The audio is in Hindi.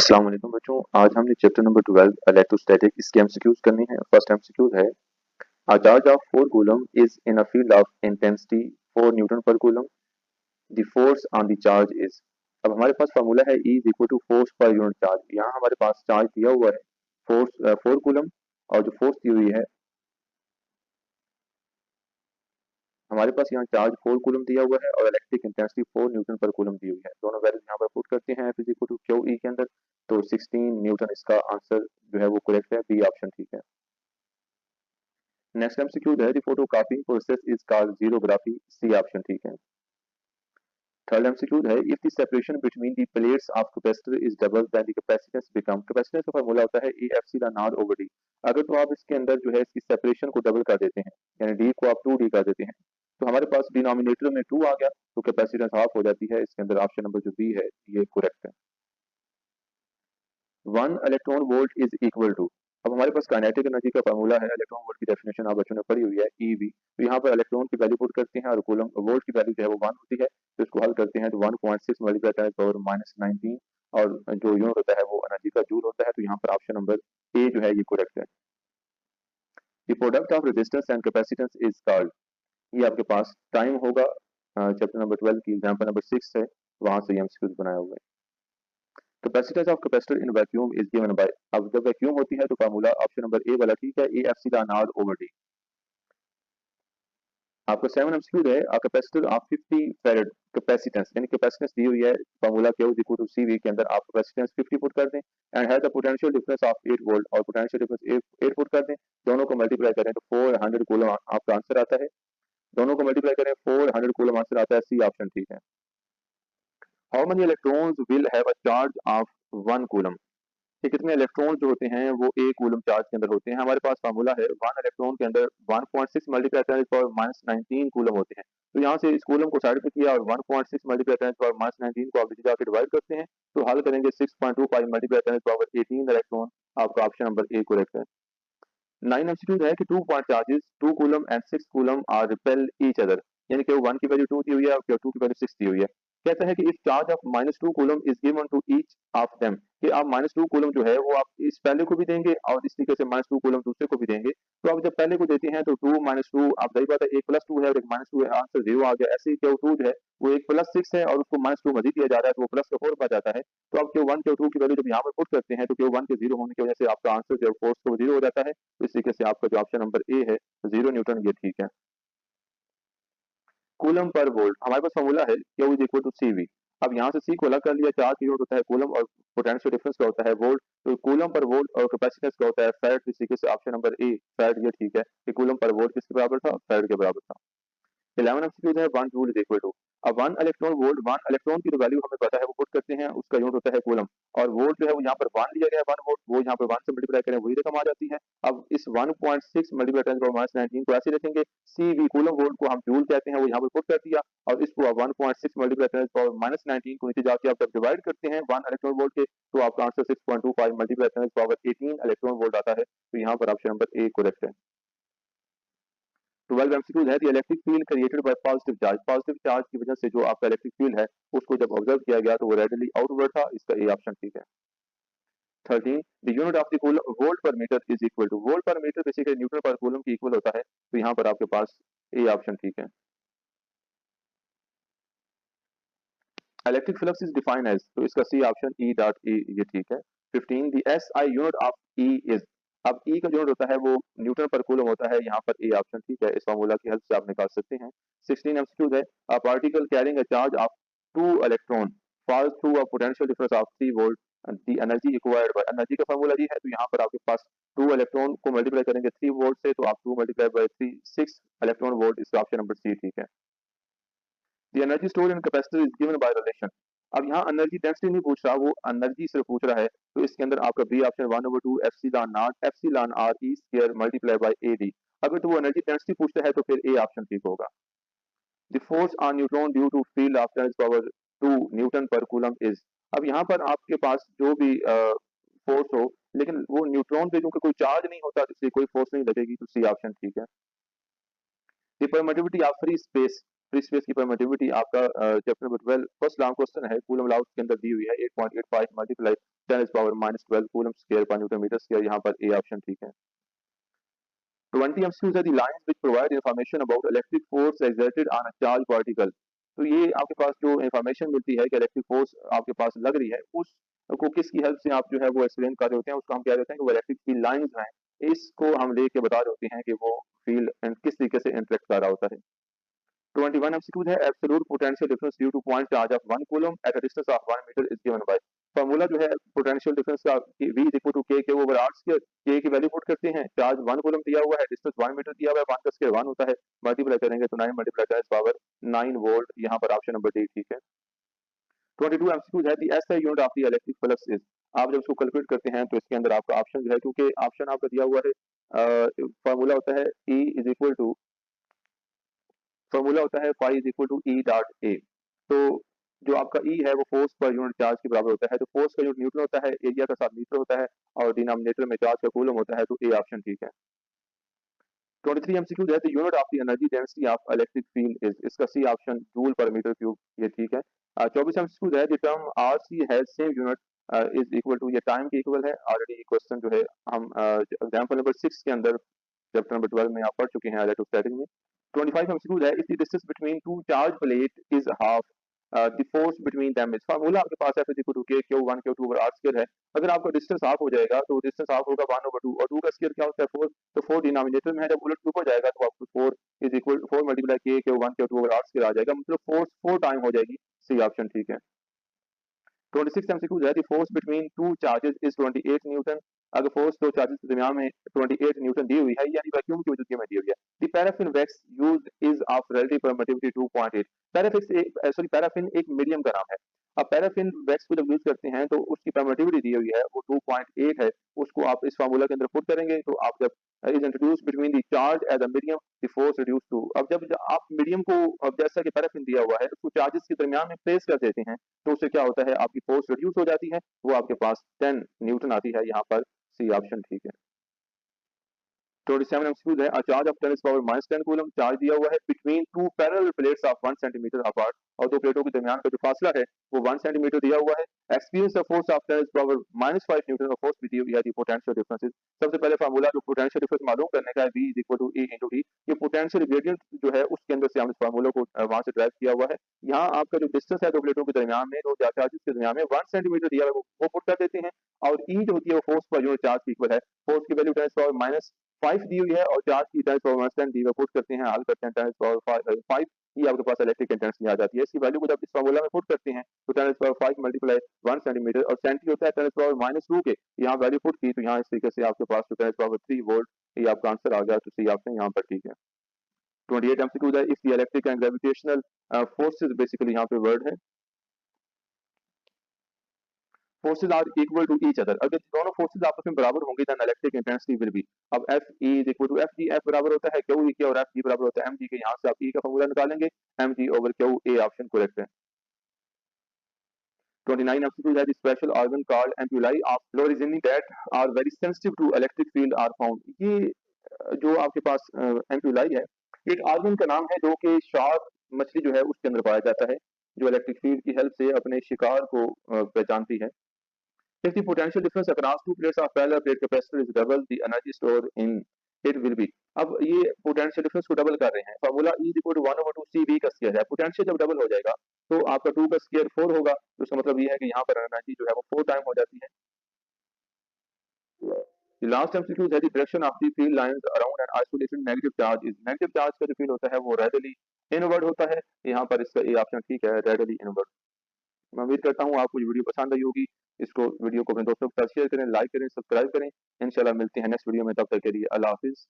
अस्सलाम वालेकुम बच्चों। आज हमने चैप्टर नंबर 12 इलेक्ट्रोस्टैटिक इसके एमसीक्यूज करने हैं। फर्स्ट एमसीक्यूज है a charge of 4 coulomb is in a field of intensity 4 newton पर coulomb. The force on the charge is. अब हमारे पास फार्मूला है E is equal to force पर यूनिट चार्ज। यहाँ हमारे पास चार्ज दिया हुआ है फोर्स 4 कूलम, और जो फोर्स दी हुई है हमारे पास यहाँ चार्ज 4 कूलम दिया हुआ है और इलेक्ट्रिक इंटेंसिटी 4 न्यूटन पर कूलम दी हुई है। दोनों वैल्यूज यहाँ पर पुट करते हैं F is equal to Q E के अंदर, तो 16 न्यूटन इसका आंसर जो है वो करेक्ट है, बी ऑप्शन ठीक है। नेक्स्ट एमसीक्यू है the photo copying process is called xerography, C option ठीक है। थर्ड एमसीक्यू है if the separation between the plates of capacitor is double then the capacitance become. Capacitance का फार्मूला होता है A F C not over D. अगर तो आप इसके अंदर जो है इसकी सेपरेशन को डबल कर देते हैं, यानी डी को आप 2d कर देते हैं, तो हमारे पास डिनोमिनेटर में 2 आ गया, तो कैपेसिटेंस हाफ हो जाती है। इसके अंदर ऑप्शन नंबर जो बी है ये करेक्ट है। 1 electron volt is equal to. अब हमारे पास काइनेटिक एनर्जी का फार्मूला है, इलेक्ट्रॉन वोल्ट की डेफिनेशन आप बच्चों ने पढ़ी हुई है ईवी। तो यहाँ पर इलेक्ट्रॉन की वैल्यू पुट करते हैं और कूलम वोल्ट की वैल्यू जो है वो 1 होती है, तो इसको हल करते हैं तो 1.6 मल्टीप्लाई 10 पावर -19, और जो यूनिट होता है वो एनर्जी का जूल होता है। तो यहाँ पर ऑप्शन नंबर ए जो है ये करेक्ट है। The product of resistance and capacitance is called. ये आपके पास टाइम होगा चैप्टर नंबर 12 की एग्जाम्पल नंबर 6 है, वहां से ये एमसीक्यूज बनाए हुए हैं। Capacitance of capacitor in vacuum is given bye. अब जब वैक्यूम होती है तो फार्मूला ऑप्शन नंबर ए वाला ठीक है, A F C not over D. आपको 7 एमसीक्यू है a capacitor of 50 farad capacitance, यानी कैपेसिटेंस दी हुई है formula Q is equal to CV के अंदर आप कैपेसिटेंस 50 पुट कर दें and have the potential difference of 8 volt, और पोटेंशियल डिफरेंस 8 पुट कर दें, दोनों को मल्टीप्लाई करें तो 400 कूलम आपका आंसर आता है। दोनों को मल्टीप्लाई करें 400 कूलम आंसर आता है, सी ऑप्शन ठीक है। How many electrons will have a charge of 1 coulomb. कि कितने इलेक्ट्रॉन जो होते हैं वो एक कूलम चार्ज के अंदर होते हैं। हमारे पास फार्मूला है 1 इलेक्ट्रॉन के अंदर 1.6 मल्टीप्लाई 10 पावर -19 कूलम होते हैं। तो यहाँ से इस कूलम को साइड पे किया और 1.6 मल्टीप्लाई 10 पावर -19 को आप नीचे जाकर डिवाइड करते हैं, तो हल करेंगे 6.25 मल्टीप्लाई 10 पावर 18 इलेक्ट्रॉन। आपका ऑप्शन नंबर ए करेक्ट है। 9 एमसीक्यू है कि 2 point charges 2 coulomb and 6 coulomb are repel each other, यानी कि 1 की वैल्यू 2 दी हुई है और Q2 की वैल्यू 6 दी हुई है। कहता है कि if charge of -2 coulomb is given to each of them, कि आप -2 कूलम जो है वो आप इस पहले को भी देंगे और इस तरीके से -2 कूलम दूसरे को भी देंगे। तो आप जब पहले को देते हैं तो 2 -2 आप सही बात है, एक +2 है और एक -2 है, आंसर 0 आ गया। ऐसे ही Q2 जो है वो एक +6 है और उसको -2 मजीद दिया जा रहा है, तो वो प्लस का 4 बच जाता है। तो आप Q1 Q2 की वैल्यू जब यहाँ पर पुट करते हैं तो Q1 के 0 होने की वजह से आपका आंसर जो है फोर्स को 0 हो जाता है। तो इस तरीके से आपका जो ऑप्शन नंबर ए है 0 न्यूटन, ये ठीक है। कूलम पर वोल्ट हमारे पास फॉर्मूला है Q is equal to CV। अब यहाँ से C को अलग कर लिया, चार्ज की यूनिट होता है कूलम और पोटेंशियल डिफरेंस का होता है वोल्ट। तो कूलम पर वोल्ट और कैपेसिटेंस का होता है फैराड। इस तरीके से ऑप्शन नंबर ए फैराड ये ठीक है कि कूलम पर वोल्ट किसके बराबर था, फैराड के बराबर था। 11 एमसीक्यू है 1 जूल इज इक्वल टू। अब 1 इलेक्ट्रॉन वोल्ट, 1 इलेक्ट्रॉन की जो वैल्यू हमें पता है वो पुट करते हैं, उसका यूनिट होता है कूलम, और वोल्ट जो है वो यहाँ पर 1 लिया गया है 1 वोल्ट, वो यहाँ पर 1 से मल्टीप्लाई करें वही रकम आ जाती है। अब इस 1.6 मल्टीप्लाई 10 पावर -19 को ऐसे रखेंगे, CV कूलम वोल्ट को हम जूल कहते हैं, वो यहाँ पर पुट कर दिया, और इसको आप 1.6 मल्टीप्लाई 10 पावर -19 को नीचे जाके आप जब डिवाइड करते हैं 1 इलेक्ट्रॉन वोल्ट के, तो आपका answer 6.25 multiply 10 power 18 electron volt आता है। तो यहाँ पर ऑप्शन नंबर ए करेक्ट है। 12 एमसीक्यूज है the electric field created by positive charge. Positive charge की वजह से जो आपका इलेक्ट्रिक फील्ड है उसको जब ऑब्जर्व किया गया तो वो रेडिली आउटवर्ड था, इसका ए ऑप्शन ठीक है। 13 the unit of the coulomb volt पर metre is equal to. Volt पर मीटर बेसिकली न्यूटन पर कूलम की इक्वल होता है, तो यहाँ पर आपके पास ए ऑप्शन ठीक है। Electric flux is defined as, तो इसका C option E dot E ये ठीक है। 15 the SI unit of E is. अब ई का यूनिट होता है वो न्यूटन पर कूलम होता है, यहाँ पर ए ऑप्शन ठीक है, इस फार्मूला की हेल्प से आप निकाल सकते हैं। 16 एमसीक्यू है a particle carrying a charge of 2 electron falls through a potential difference of 3 volt and the energy required by। Energy का फार्मूला ये है, तो यहाँ पर आपके पास 2 इलेक्ट्रॉन को मल्टीप्लाई करेंगे 3 वोल्ट से, तो आप 2 मल्टीप्लाई बाय 3 6 इलेक्ट्रॉन वोल्ट, इसका ऑप्शन नंबर सी ठीक है। The energy store in capacitor is given bye relation. अब यहाँ एनर्जी डेंसिटी नहीं पूछ रहा, वो एनर्जी सिर्फ पूछ रहा है, तो इसके अंदर आपका B option 1/2 epsilon naught epsilon R E square multiply by A D. अगर तो वो एनर्जी डेंसिटी पूछता है तो फिर ए ऑप्शन ठीक होगा। The force on neutron due to field of 10 power 2 newton पर कूलम इज। अब यहाँ पर आपके पास जो भी फोर्स हो, लेकिन वो न्यूट्रॉन पे क्योंकि कोई चार्ज नहीं होता तो इसलिए कोई फोर्स नहीं लगेगी, तो सी ऑप्शन ठीक है। The permittivity of free space free space की परमिटिविटी आपका chapter number 12 first long question है, कूलम लॉ के अंदर दी हुई है 8.85 मल्टीप्लाई 10⁻⁻12 कूलम स्क्वायर पर न्यूटन मीटर स्क्वायर, यहाँ पर ए ऑप्शन ठीक है। 20 MCQs are the lines which provide information about electric force exerted on a charged particle। तो ये आपके पास जो इंफॉर्मेशन मिलती है कि इलेक्ट्रिक फोर्स आपके पास लग रही है, उसको किसकी हेल्प से आप जो है वो एक्सप्लेन कर रहे होते हैं, उसको हम क्या कहते हैं कि वो इलेक्ट्रिक फील्ड लाइंस हैं, इसको हम लेके बता रहे होते हैं कि वो फील्ड किस तरीके से इंटरेक्ट कर रहा होता है। 21 MCQ है absolute potential difference due to point charge of 1 coulomb at a distance of 1 metre is given by. Formula जो है पोटेंशियल डिफरेंस का v is equal to k के ओवर r स्क्वायर, k की वैल्यू पुट करते हैं, चार्ज 1 कूलम दिया हुआ है, डिस्टेंस 1 मीटर दिया हुआ है, 1 का स्क्वायर 1 होता है, मल्टीप्लाई करेंगे तो 9 मल्टीप्लाई 10 पावर 9 वोल्ट, यहाँ पर ऑप्शन नंबर डी ठीक है। 22 MCQ है the SI unit of the electric flux is. आप जब इसको कैलकुलेट करते हैं तो इसके अंदर आपका ऑप्शन जो है, क्योंकि ऑप्शन आपका दिया हुआ है, फार्मूला होता है E is equal to phi is equal to E dot A. तो जो आपका ई है वो फोर्स पर यूनिट चार्ज के बराबर होता है, तो फोर्स का यूनिट न्यूटन होता है, एरिया का साथ मीटर होता है, और डिनोमिनेटर में चार्ज का कूलम होता है, तो ए ऑप्शन ठीक है। 23 MCQ है the unit of the energy density of electric field is, इसका सी ऑप्शन जूल पर मीटर क्यूब, ये ठीक है। 24 MCQ है the term R C has same unit is equal to, ये टाइम के इक्वल है, ऑलरेडी ये क्वेश्चन जो है हम एग्जांपल नंबर 6 के अंदर चैप्टर नंबर 12 में आप पढ़ चुके हैं इलेक्ट्रोस्टैटिक में। 25 MCQ है if the distance between two charge plate is half the force between them is. Formula आपके पास है equal to k q1 q2 over r square है। अगर आपका डिस्टेंस हाफ हो जाएगा तो डिस्टेंस हाफ होगा 1/2, और 2 का स्क्वायर क्या होता है 4, तो 4 डिनोमिनेटर में है, जब उलट ऊपर जाएगा तो आपको 4 is equal 4 multiply k q1 q2 over r square आ जाएगा, मतलब फोर्स 4 टाइम हो जाएगी, सी ऑप्शन ठीक है। 26 MCQ है the force between two charges is 28 Newton. अगर फोर्स दो चार्जेस के दरमियान में 28 न्यूटन दी हुई है, यानी वैक्यूम की वजह में दी हुई है। The paraffin wax used is of relative permittivity 2.8। Paraffin एक मीडियम का नाम है। अब पैराफिन वैक्स को जब यूज करते हैं तो उसकी परमिटिविटी दी हुई है वो 2.8 है, उसको आप इस फार्मूला के अंदर पुट करेंगे तो आप जब is introduce between the charge as a medium the force reduce to. अब जब आप मीडियम को, अब जैसा कि पैराफिन दिया हुआ है, उसको चार्जेस के दरमियान में प्लेस कर देते हैं तो उससे क्या होता है, आपकी फोर्स रिड्यूस हो जाती है, वो आपके पास 10 न्यूटन आती है, यहाँ पर सी ऑप्शन ठीक है। 27 MCQ है, a charge of 10 power minus 10 coulomb charge दिया हुआ है between two parallel plates of 1 centimetre apart, और दो प्लेटों के दरमियान का जो फासला है वो 1 सेंटीमीटर दिया हुआ है। Experience the force of 10 power minus 5 Newton of force भी दी हुई है, दी पोटेंशियल डिफरेंस। सबसे पहले फार्मूला जो पोटेंशियल डिफरेंस मालूम करने का है, V is equal to E into D। ये पोटेंशियल ग्रेडियंट जो है उसके अंदर से हम इस फार्मूला को वहां से ड्राइव किया हुआ है। यहाँ आपका जो डिस्टेंस है दो प्लेटों के दरमियान में, दो चार्जेस के दरमियान में 1 सेंटीमीटर दिया हुआ है, वो पुट कर देते हैं, और E जो होती है वो फोर्स पर यूनिट चार्ज की इक्वल है। फोर्स की वैल्यू 10 पावर माइनस 5 दी हुई है, और चार्ज की 10 पावर माइनस 10 दी हुई, पुट करते हैं, हल करते हैं 10 पावर 5, ये आपके पास इलेक्ट्रिक इंटेंसिटी आ जाती है। इसकी वैल्यू को जब इस फार्मूला में पुट करते हैं तो 10 पावर 5 मल्टीप्लाई 1 सेंटीमीटर, और सेंटी होता है 10 पावर माइनस 2 के, यहाँ वैल्यू पुट की तो यहाँ इस तरीके से आपके पास 10 पावर 3 वोल्ट, ये आपका आंसर आ गया, तो सी ऑप्शन यहाँ पर ठीक है। 28 MCQ है, if the electric and gravitational forces, basically यहाँ पे वर्ड है, forces are equal to each other। अगर दोनों फोर्सेस आपस में बराबर होंगे then electric intensity will be। अब F E is equal to F G, F बराबर होता है Q E के, और F G बराबर होता है M G के, यहाँ से आप E का फॉर्मूला निकालेंगे, M G over Q, A option correct है। 29 MCQ है, the special organ called ampullae of lower reasoning that are very sensitive to electric field are found। ये जो आपके पास ampullae है, ये एक organ का नाम है जो कि शार्क मछली जो है उसके अंदर पाया जाता है, जो इलेक्ट्रिक फील्ड की हेल्प से अपने शिकार को पहचानती है। If the potential difference across two plates of parallel plate capacitor is double, the energy stored in it will be। अब ये पोटेंशियल डिफरेंस को डबल कर रहे हैं, formula E equal to 1/2 CV का स्क्वायर है। पोटेंशियल जब डबल हो जाएगा तो आपका 2 का स्क्वायर 4 होगा, तो इसका मतलब ये है कि यहाँ पर एनर्जी जो है वो 4 टाइम हो जाती है। The last MCQ है, the direction of the field lines around an isolated negative charge is। Negative charge का जो फील्ड होता है वो रेडियली इनवर्ड होता है, यहाँ पर इसका ए ऑप्शन ठीक है, रेडियली इनवर्ड। मैं उम्मीद करता हूँ आपको ये वीडियो पसंद आई होगी। इसको वीडियो को अपने दोस्तों के साथ शेयर करें, लाइक करें, सब्सक्राइब करें। इंशाल्लाह मिलते हैं नेक्स्ट वीडियो में, तब तक के लिए अल्लाह हाफिज।